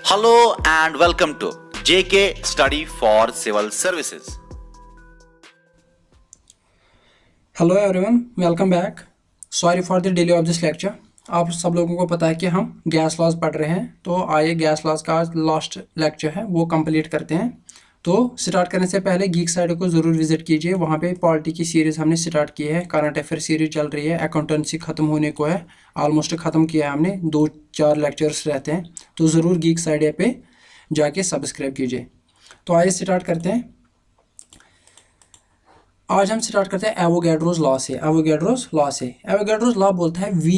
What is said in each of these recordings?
Hello and welcome to JK Study for Civil Services. Hello everyone, welcome back. Sorry for the delay of this lecture. आप सब लोगों को पता है कि हम गैस लॉज पढ़ रहे हैं, तो आइए गैस लॉज का लास्ट लेक्चर है वो कंप्लीट करते हैं। तो स्टार्ट करने से पहले गीक साइड को ज़रूर विजिट कीजिए। वहाँ पे पॉलिटी की सीरीज़ हमने स्टार्ट की है, करंट अफेयर सीरीज चल रही है, अकाउंटेंसी ख़त्म होने को है, ऑलमोस्ट ख़त्म किया है हमने, 2-4 लेक्चर्स रहते हैं, तो ज़रूर गीक साइड पे जाके सब्सक्राइब कीजिए। तो आइए स्टार्ट करते हैं। आज हम स्टार्ट करते हैं एवोगैड्रोस लॉ से। एवोगैड्रोस लॉ बोलता है V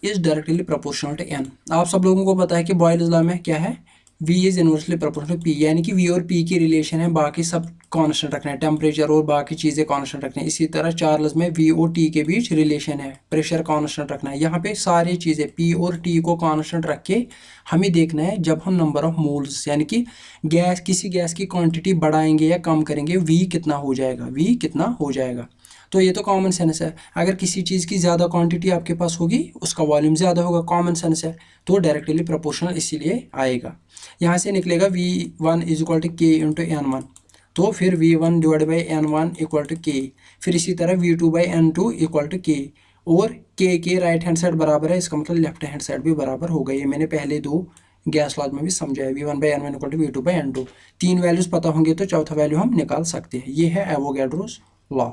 is directly proportional to N। आप सब लोगों को पता है कि बॉयल्स लॉ में क्या है, V is inversely proportional to P, यानी कि V और P की रिलेशन है, बाकी सब कांस्टेंट रखना है, टेम्परेचर और बाकी चीज़ें कांस्टेंट रखना है। इसी तरह चार्ल्स में V और T के बीच रिलेशन है, प्रेशर कांस्टेंट रखना है। यहाँ पे सारी चीज़ें P और T को कांस्टेंट रख के हमें देखना है जब हम नंबर ऑफ मोल्स यानी कि किसी गैस की क्वांटिटी बढ़ाएंगे या कम करेंगे, V कितना हो जाएगा। तो ये तो कॉमन सेंस है। अगर किसी चीज़ की ज़्यादा क्वांटिटी आपके पास होगी, उसका वॉल्यूम ज़्यादा होगा, कॉमन सेंस है, तो डायरेक्टली प्रोपोर्शनल इसीलिए आएगा। यहाँ से निकलेगा V1 is equal to K into N1, तो फिर V1 divide by N1 equal to K, फिर इसी तरह V2 by N2 equal to K, और K के राइट हैंड साइड बराबर है, इसका मतलब लेफ्ट हैंड साइड भी बराबर होगा। ये मैंने पहले 2 गैस लॉज में भी समझाया, V1 by N1 equal to V2 by N2। 3 values पता होंगे तो चौथा वैल्यू हम निकाल सकते हैं। ये है एवोगैड्रोस लॉ।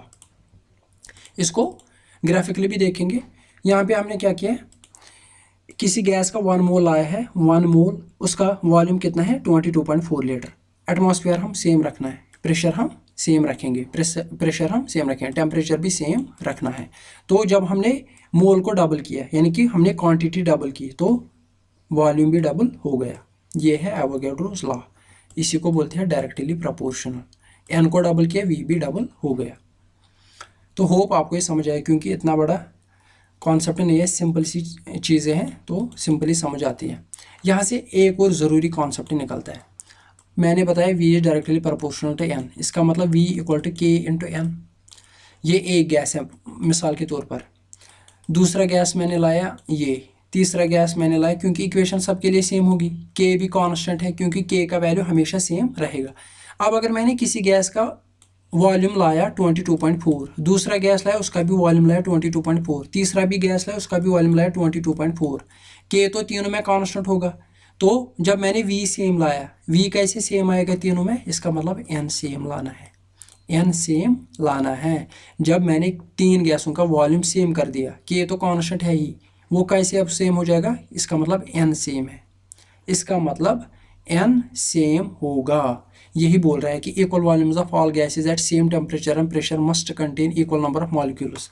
इसको ग्राफिकली भी देखेंगे। यहाँ पे हमने क्या किया है, किसी गैस का 1 मोल आया है, 1 मोल, उसका वॉल्यूम कितना है 22.4 लीटर। एटमॉस्फेयर हम सेम रखना है, प्रेशर हम सेम रखेंगे, टेम्परेचर भी सेम रखना है। तो जब हमने मोल को डबल किया, यानी कि हमने क्वांटिटी डबल की, तो वॉल्यूम भी डबल हो गया। ये है एवोगैड्रोस लॉ, इसी को बोलते हैं डायरेक्टली प्रोपोर्शनल। एन को डबल किया, वी भी डबल हो गया। तो होप आपको ये समझ आए, क्योंकि इतना बड़ा कॉन्सेप्ट नहीं है, सिंपल सी चीज़ें हैं तो सिंपली समझ आती है। यहाँ से एक और ज़रूरी कॉन्सेप्ट निकलता है। मैंने बताया V is directly proportional to N, इसका मतलब V equal to K into N। ये एक गैस है मिसाल के तौर पर, दूसरा गैस मैंने लाया, ये तीसरा गैस मैंने लाया, क्योंकि इक्वेशन सबके लिए सेम होगी, K भी कांस्टेंट है क्योंकि K का वैल्यू हमेशा सेम रहेगा। अब अगर मैंने किसी गैस का वॉल्यूम लाया 22.4, दूसरा गैस लाया उसका भी वॉल्यूम लाया 22.4, तीसरा भी गैस लाया उसका भी वॉल्यूम लाया 22.4, K तो तीनों में कांस्टेंट होगा। तो जब मैंने V सेम लाया, V कैसे सेम आएगा तीनों में, इसका मतलब N सेम लाना है, N सेम लाना है। जब मैंने 3 गैसों का वॉल्यूम सेम कर दिया, K तो कांस्टेंट है ही, वो कैसे अब सेम हो जाएगा, इसका मतलब N सेम है, इसका मतलब N सेम होगा। यही बोल रहा है कि equal volumes of all gases at same temperature and pressure must contain equal number of molecules,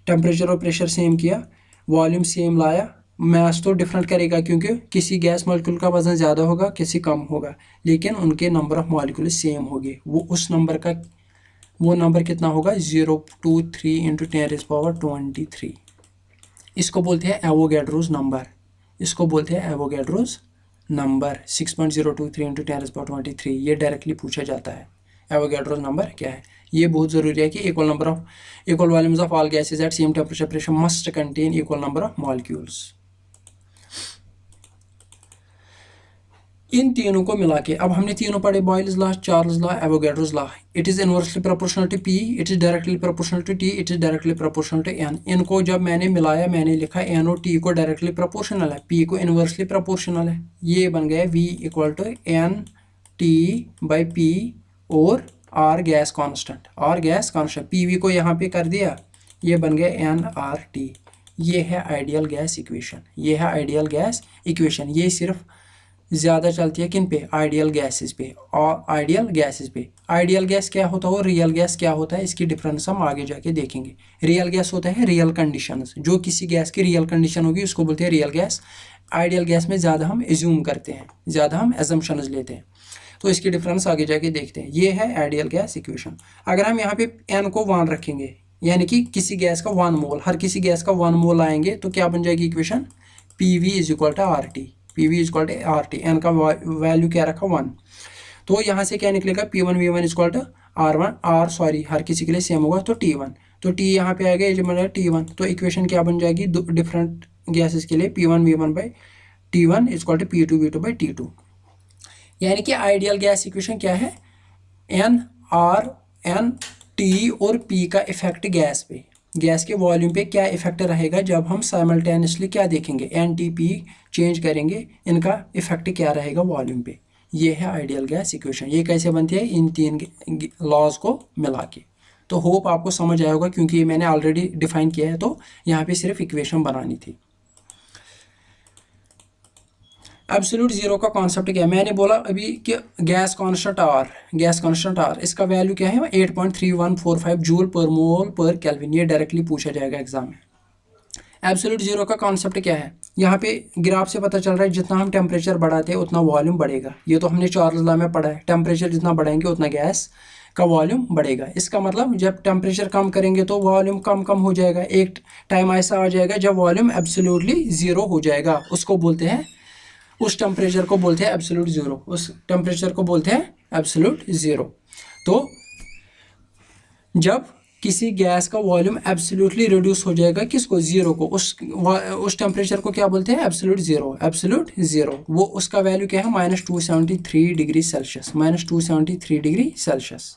temperature और प्रेशर सेम किया, वॉल्यूम सेम लाया, मास तो डिफरेंट करेगा क्योंकि किसी गैस मॉलिक्यूल का वजन ज़्यादा होगा, किसी कम होगा, लेकिन उनके नंबर ऑफ मॉलिक्यूल सेम होंगे। वो नंबर कितना होगा, 023 इंटू 10⁻23। इसको बोलते हैं एवोगैड्रोस नंबर, 6.023 इंटू 10⁻23। ये डायरेक्टली पूछा जाता है एवोगैड्रोस नंबर क्या है। ये बहुत ज़रूरी है कि equal volumes of all gases at same temperature pressure must contain equal number of molecules. इन तीनों को मिला के अब हमने तीनों पढ़े, Boyle's law, Charles law, Avogadro's law. It is inversely proportional to P, it is directly proportional to T, it is directly proportional to N। इनको जब मैंने मिलाया, मैंने लिखा N और T को डायरेक्टली प्रोपोर्शनल है, P को इनवर्सली प्रोपोर्शनल है। ये बन गया V equal to N T by P और R गैस कॉन्स्टेंट, PV को यहाँ पे कर दिया, ये बन गया NRT। ये है आइडियल गैस इक्वेशन। ये सिर्फ ज़्यादा चलती है किन पे, आइडियल गैसेस पे। और आइडियल गैस क्या होता है और रियल गैस क्या होता है, इसकी डिफरेंस हम आगे जाके देखेंगे। रियल गैस होता है रियल कंडीशंस, जो किसी गैस की रियल कंडीशन होगी उसको बोलते हैं रियल गैस। आइडियल गैस में ज़्यादा हम एज्यूम करते हैं, ज़्यादा हम एजम्पशंस लेते हैं, तो इसकी डिफरेंस आगे जाके देखते हैं। ये है आइडियल गैस इक्वेशन। अगर हम यहाँ पे N को 1 रखेंगे, यानी कि किसी गैस का 1 मोल, हर किसी गैस का 1 मोल आएंगे, तो क्या बन जाएगी equation, PV is equal to RT। N का वैल्यू क्या रखा 1, तो यहाँ से क्या निकलेगा, P1 V1 is equal to her किसी के लिए सेम होगा, तो T1, तो T यहाँ पे आएगा, ये जो बन T1, तो इक्वेशन क्या बन जाएगी, डिफरेंट गैसेस के लिए P1V1/T1 इक्वल टू P2V2/T2। यानी कि आइडियल गैस इक्वेशन क्या है, N R N T और P का इफेक्ट गैस पे, गैस के वॉल्यूम पे क्या इफेक्ट रहेगा जब हम साइमल्टेनियसली क्या देखेंगे, N T P चेंज करेंगे, इनका इफेक्ट क्या रहेगा वॉल्यूम पे। ये है आइडियल गैस इक्वेशन। ये कैसे बनती है, इन तीन लॉज को मिला के। तो होप आपको समझ आया होगा, क्योंकि ये मैंने ऑलरेडी डिफाइन किया है, तो यहाँ पे सिर्फ इक्वेशन बनानी थी। एब्सोल्यूट जीरो का कॉन्सेप्ट क्या है, मैंने बोला अभी कि गैस कांस्टेंट आर, इसका वैल्यू क्या है 8.3145 जूल पर मोल पर केल्विन। ये डायरेक्टली पूछा जाएगा एग्जाम में। एब्सोल्यूट जीरो का कॉन्सेप्ट क्या है, यहाँ पे ग्राफ से पता चल रहा है जितना हम टेम्परेचर बढ़ाते हैं उतना वॉल्यूम बढ़ेगा। ये तो हमने चार्ल्स लॉ में पढ़ा है, टेम्परेचर जितना बढ़ाएंगे उतना गैस का वॉल्यूम बढ़ेगा। इसका मतलब जब टेम्परेचर कम करेंगे तो वॉल्यूम कम हो जाएगा। एक टाइम ऐसा आ जाएगा जब वॉल्यूम एब्सोल्युटली जीरो हो जाएगा, उसको बोलते हैं, उस टेम्परेचर को बोलते हैं एब्सोल्यूट जीरो, उस टेम्परेचर को बोलते हैं एब्सोल्यूट जीरो। तो जब किसी गैस का वॉल्यूम एब्सोल्युटली रिड्यूस हो जाएगा, किसको, जीरो को, उस टेम्परेचर को क्या बोलते हैं, एब्सोल्यूट जीरो। वो उसका वैल्यू क्या है -273 डिग्री सेल्सियस, -273 डिग्री सेल्सियस।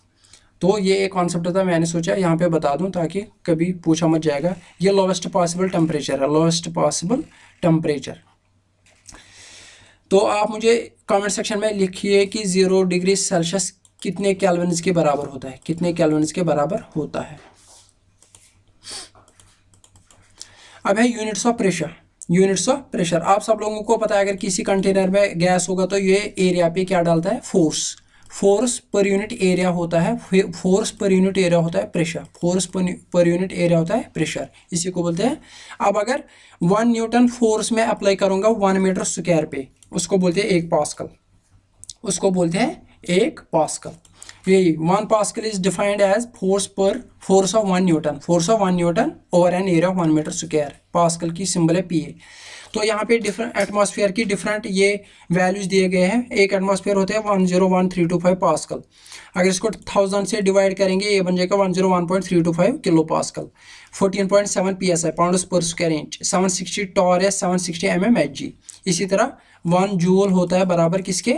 तो ये एक कॉन्सेप्ट था, मैंने सोचा यहाँ पे बता दूं ताकि कभी पूछा मत जाएगा। ये लोवेस्ट पॉसिबल टेम्परेचर है, लोवेस्ट पॉसिबल टेम्परेचर। तो आप मुझे कमेंट सेक्शन में लिखिए कि 0 डिग्री सेल्सियस कितने केल्विन्स के बराबर होता है, कितने केल्विन्स के बराबर होता है। अब है यूनिट्स ऑफ प्रेशर। आप सब लोगों को पता है अगर किसी कंटेनर में गैस होगा तो ये एरिया पे क्या डालता है, फोर्स पर यूनिट एरिया होता है, फोर्स पर यूनिट एरिया होता है pressure, force per unit area होता है प्रेशर, इसी को बोलते हैं। अब अगर 1 न्यूटन फोर्स में अप्लाई करूंगा 1 मीटर स्क्वायर पे, उसको बोलते हैं 1 पास्कल, उसको बोलते हैं 1 पास्कल। यही 1 pascal is defined as force of 1 newton over an area of 1 metre square. Pascal की सिंबल है PA। तो यहाँ पे डिफरेंट एटमॉस्फेयर की डिफरेंट ये वैल्यूज दिए गए हैं। एक एटमॉस्फेयर होते हैं 101325 पास्कल, अगर इसको 1000 से डिवाइड करेंगे ये बन जाएगा 101.325 kilo pascal. 14.7 PSI pounds per square inch, 760 torr है, 760 mmHg। इसी तरह 1 जूल होता है बराबर किसके,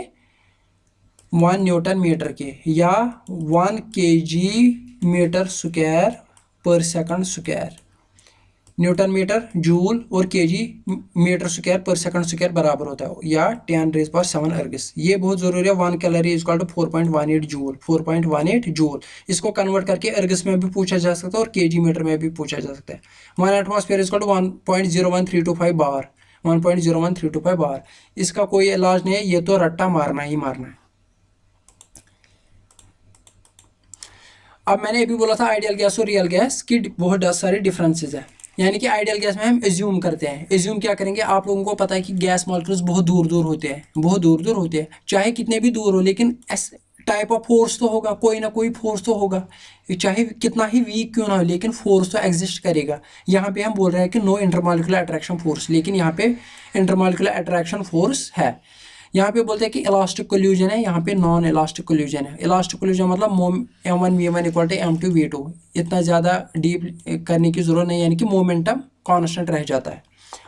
1 न्यूटन मीटर के, या 1 kg metre square per second square. Newton metre, joule और kg metre square per second square बराबर होता है, या 10⁻⁷ अर्गस। ये बहुत जरूरी है। 1 calorie equal to 4.18 joule, 4.18 joule. इसको कन्वर्ट करके अर्गस में भी पूछा जा सकता है और केजी मीटर में भी पूछा जा सकता है। 1 एटमॉस्फेयर इक्वल टू 1.01325 बार, 1.01325 बार। इसका कोई इलाज नहीं है, ये तो रट्टा मारना ही मारना है। अब मैंने अभी बोला था आइडियल गैस और रियल गैस की बहुत सारे डिफरेंसेस है। यानी कि आइडियल गैस में हम एज्यूम करते हैं, एज्यूम क्या करेंगे, आप लोगों को पता है कि गैस मॉलिक्यूल्स बहुत दूर दूर होते हैं, चाहे कितने भी दूर हो, लेकिन टाइप ऑफ फोर्स तो होगा, कोई ना कोई फोर्स तो होगा, चाहे कितना ही वीक क्यों ना हो, लेकिन फोर्स तो एग्जिस्ट करेगा। यहाँ पे हम बोल रहे हैं कि नो इंटरमॉलिक्यूलर अट्रैक्शन फोर्स, लेकिन यहाँ पे इंटरमॉलिक्यूलर अट्रैक्शन फोर्स है। यहाँ पे बोलते हैं कि इलास्टिक कोल्यूजन है, यहाँ पे नॉन इलास्टिक कोल्यूजन है। इलास्टिक कोल्यूजन मतलब M1V1 इक्वल टू M2V2, इतना ज़्यादा डीप करने की जरूरत नहीं, यानी कि मोमेंटम कांस्टेंट रह जाता है,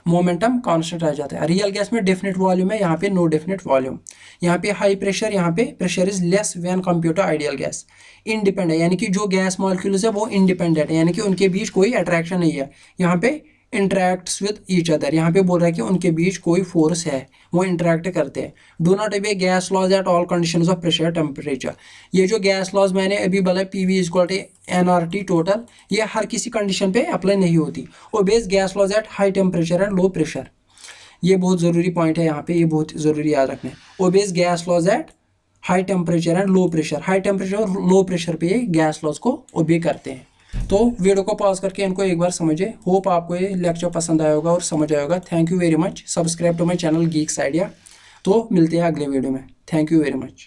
मोमेंटम कांस्टेंट रह जाता है। रियल गैस में डेफिनेट वॉल्यूम है, यहाँ पे नो डेफिनेट वॉल्यूम। यहाँ पे हाई प्रेशर, यहाँ पे pressure is less when compared to ideal gas. Independent, यानी कि जो गैस मॉलिक्यूल्स है वो इंडिपेंडेंट है, यानी कि उनके बीच कोई अट्रैक्शन नहीं है। यहाँ पे इंटरैक्ट्स विद ईच अदर, यहाँ पे बोल रहा है कि उनके बीच कोई फोर्स है, वो इंटरैक्ट करते हैं। Do not obey gas laws at all conditions of pressure temperature. ये जो गैस लॉज मैंने अभी बोला PV equal to nRT total, ये हर किसी कंडीशन पे अप्लाई नहीं होती। Obeys gas laws at high temperature and low pressure, ये बहुत ज़रूरी पॉइंट है यहाँ पे, ये बहुत ज़रूरी याद रखना है। Obeys gas laws at high temperature and low pressure, high temperature और लो प्रेशर पे ये गैस लॉज को ओबे करते हैं। तो वीडियो को पॉज करके इनको एक बार समझे। होप आपको ये लेक्चर पसंद आया होगा और समझ आया होगा। Thank you very much. Subscribe to my channel Geeks Idea. तो मिलते हैं अगले वीडियो में। Thank you very much.